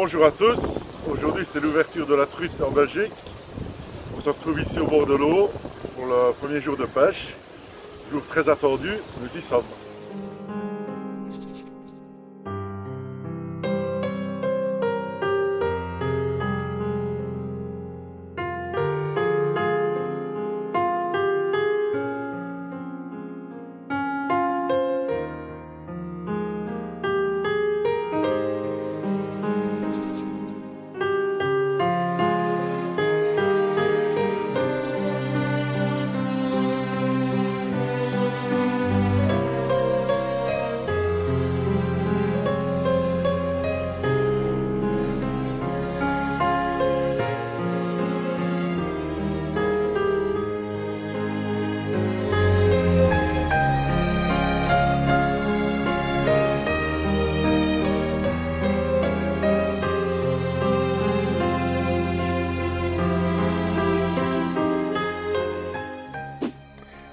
Bonjour à tous, aujourd'hui c'est l'ouverture de la truite en Belgique. On se retrouve ici au bord de l'eau pour le premier jour de pêche. Jour très attendu, nous y sommes.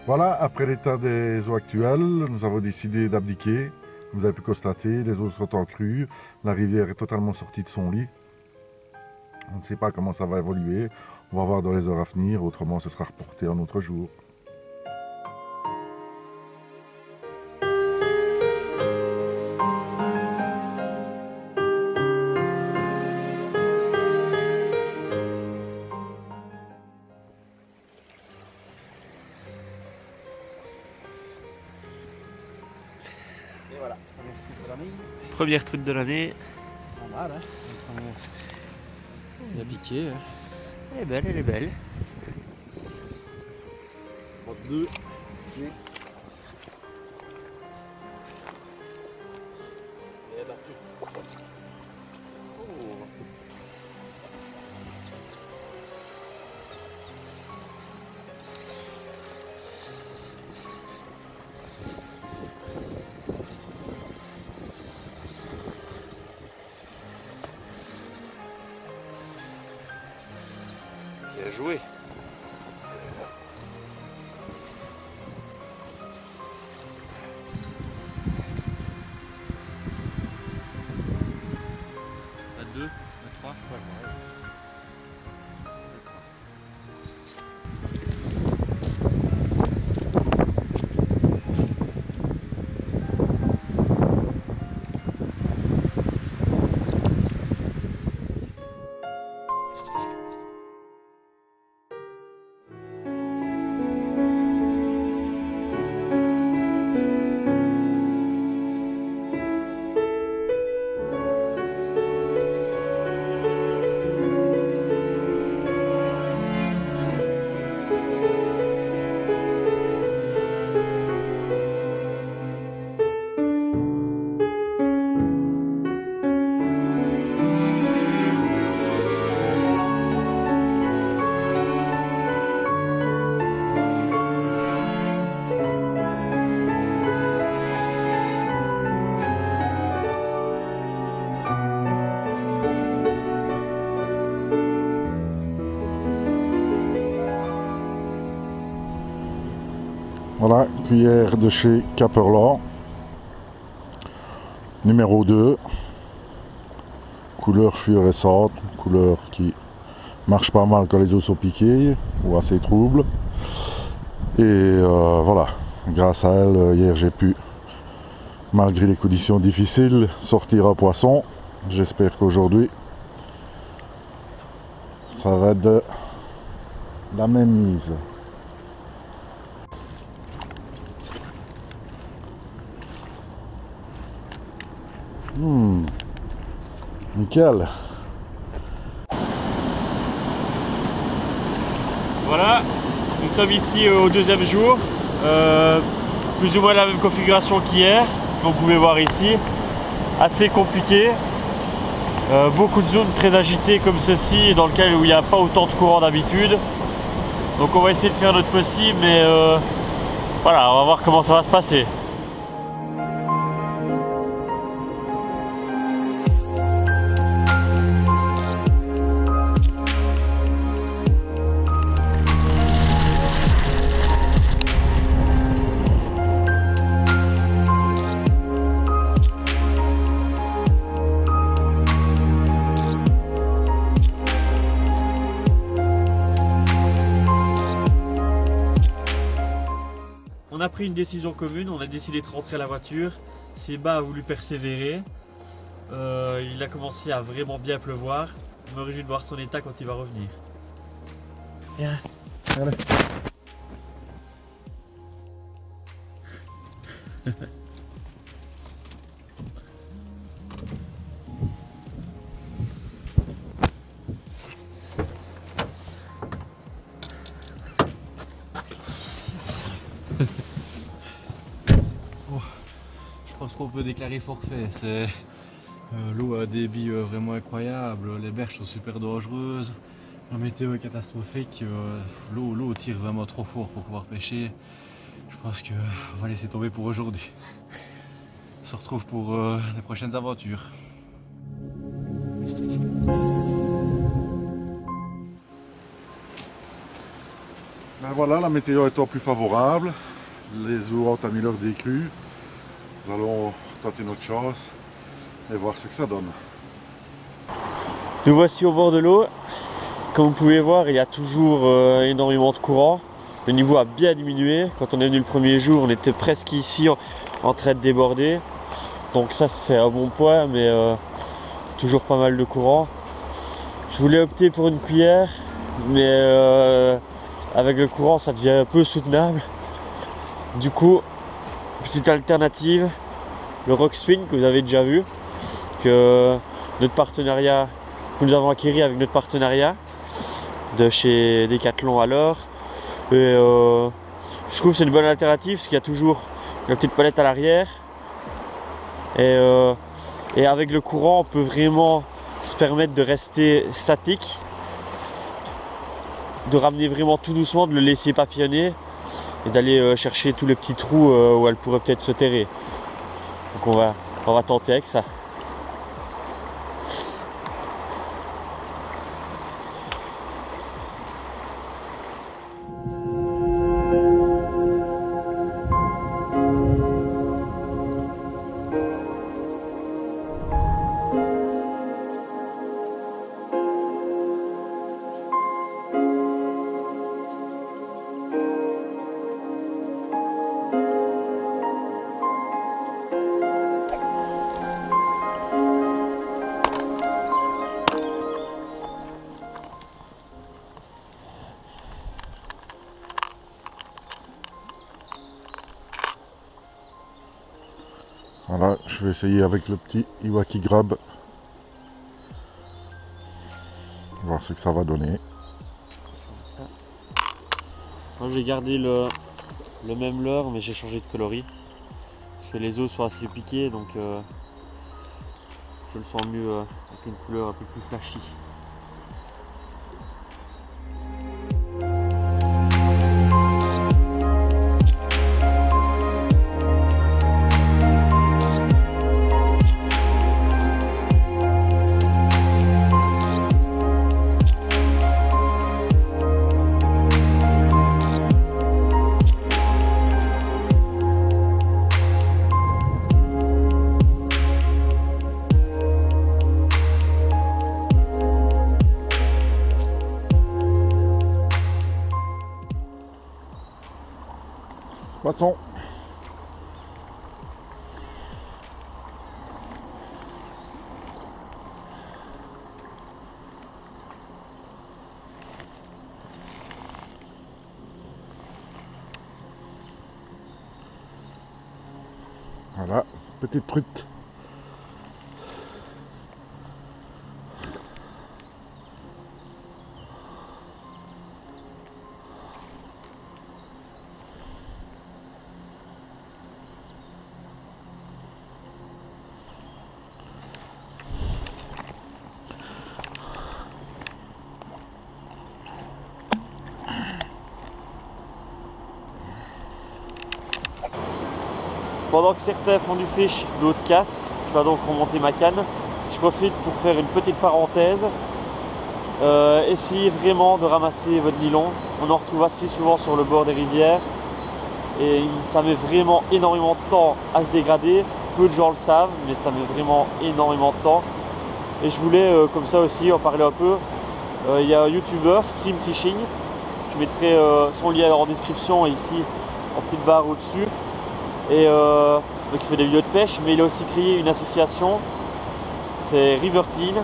Voilà, après l'état des eaux actuelles, nous avons décidé d'abdiquer. Vous avez pu constater, les eaux sont en crue, la rivière est totalement sortie de son lit. On ne sait pas comment ça va évoluer, on va voir dans les heures à venir, autrement ce sera reporté un autre jour. Et voilà, Première truite de l'année. pas mal, hein. Il a piqué. Hein. Elle est belle, elle est belle. Deux. Bien joué. À 2, à 3. Voilà, cuillère de chez Caperlan, numéro 2, couleur fluorescente, couleur qui marche pas mal quand les eaux sont piquées ou assez troubles. Et voilà, grâce à elle, hier j'ai pu, malgré les conditions difficiles, sortir un poisson. J'espère qu'aujourd'hui, ça va être de la même mise. Nickel. Voilà, nous sommes ici au deuxième jour. Plus ou moins la même configuration qu'hier. Comme vous pouvez voir ici. Assez compliqué. Beaucoup de zones très agitées comme ceci, dans lesquelles il n'y a pas autant de courant d'habitude. Donc on va essayer de faire notre possible, mais voilà, on va voir comment ça va se passer. a pris une décision commune, on a décidé de rentrer à la voiture. Seba a voulu persévérer. Il a commencé à vraiment bien pleuvoir. Je me réjouis de voir son état quand il va revenir. Viens, regarde. Je pense qu'on peut déclarer forfait. L'eau a un débit vraiment incroyable, les berges sont super dangereuses, la météo est catastrophique, l'eau tire vraiment trop fort pour pouvoir pêcher. Je pense qu'on va laisser tomber pour aujourd'hui. On se retrouve pour les prochaines aventures. Ben voilà, la météo étant plus favorable, les eaux ont entamé leur décrue. Nous allons tenter notre chance et voir ce que ça donne. Nous voici au bord de l'eau. Comme vous pouvez voir, il y a toujours énormément de courant. Le niveau a bien diminué. Quand on est venu le premier jour, on était presque ici en train de déborder. Donc ça c'est un bon point, mais toujours pas mal de courant. Je voulais opter pour une cuillère, mais avec le courant ça devient un peu soutenable. Du coup, petite alternative, le Rock Spin que vous avez déjà vu, que nous avons acquis avec notre partenariat de chez Decathlon alors. Et je trouve que c'est une bonne alternative parce qu'il y a toujours la petite palette à l'arrière. Et avec le courant, on peut vraiment se permettre de rester statique, de ramener vraiment tout doucement, de le laisser papillonner et d'aller chercher tous les petits trous où elle pourrait peut-être se terrer. Donc on va tenter avec ça. Voilà, je vais essayer avec le petit Iwaki Grab. Voir ce que ça va donner. Moi j'ai gardé le même leurre, mais j'ai changé de coloris. Parce que les os sont assez piqués, donc je le sens mieux avec une couleur un peu plus flashy. Poisson. Voilà, petite truite. Pendant que certains font du fish, d'autres cassent, je vais donc remonter ma canne. Je profite pour faire une petite parenthèse. Essayez vraiment de ramasser votre nylon. On en retrouve assez souvent sur le bord des rivières. Et ça met vraiment énormément de temps à se dégrader. Peu de gens le savent, mais ça met vraiment énormément de temps. Et je voulais comme ça aussi en parler un peu. Il y a un youtubeur, Stream Fishing. Je mettrai son lien en description et ici en petite barre au-dessus. Et donc il fait des vidéos de pêche, mais il a aussi créé une association, c'est River Clean.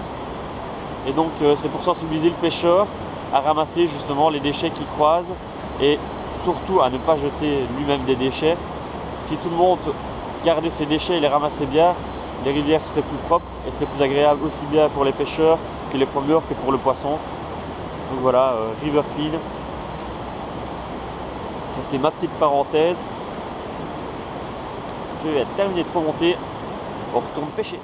Et donc c'est pour sensibiliser le pêcheur à ramasser justement les déchets qu'il croise et surtout à ne pas jeter lui-même des déchets. Si tout le monde gardait ses déchets et les ramassait bien, les rivières seraient plus propres et seraient plus agréables aussi bien pour les pêcheurs que les promeneurs que pour le poisson. Donc voilà, River Clean. C'était ma petite parenthèse. Je vais terminer de remonter, on retourne pêcher.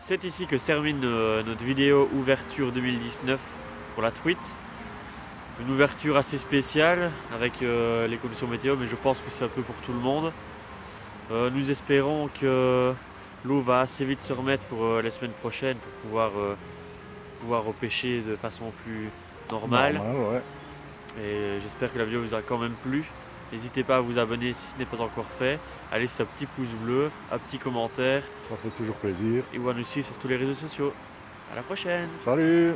C'est ici que se termine notre vidéo ouverture 2019 pour la truite. Une ouverture assez spéciale avec les conditions météo, mais je pense que c'est un peu pour tout le monde. Nous espérons que l'eau va assez vite se remettre pour les semaines prochaines pour pouvoir repêcher de façon plus normale. Ouais. Et j'espère que la vidéo vous a quand même plu. N'hésitez pas à vous abonner si ce n'est pas encore fait. À laisser un petit pouce bleu, un petit commentaire. Ça fait toujours plaisir. Et ou à nous suivre sur tous les réseaux sociaux. À la prochaine. Salut!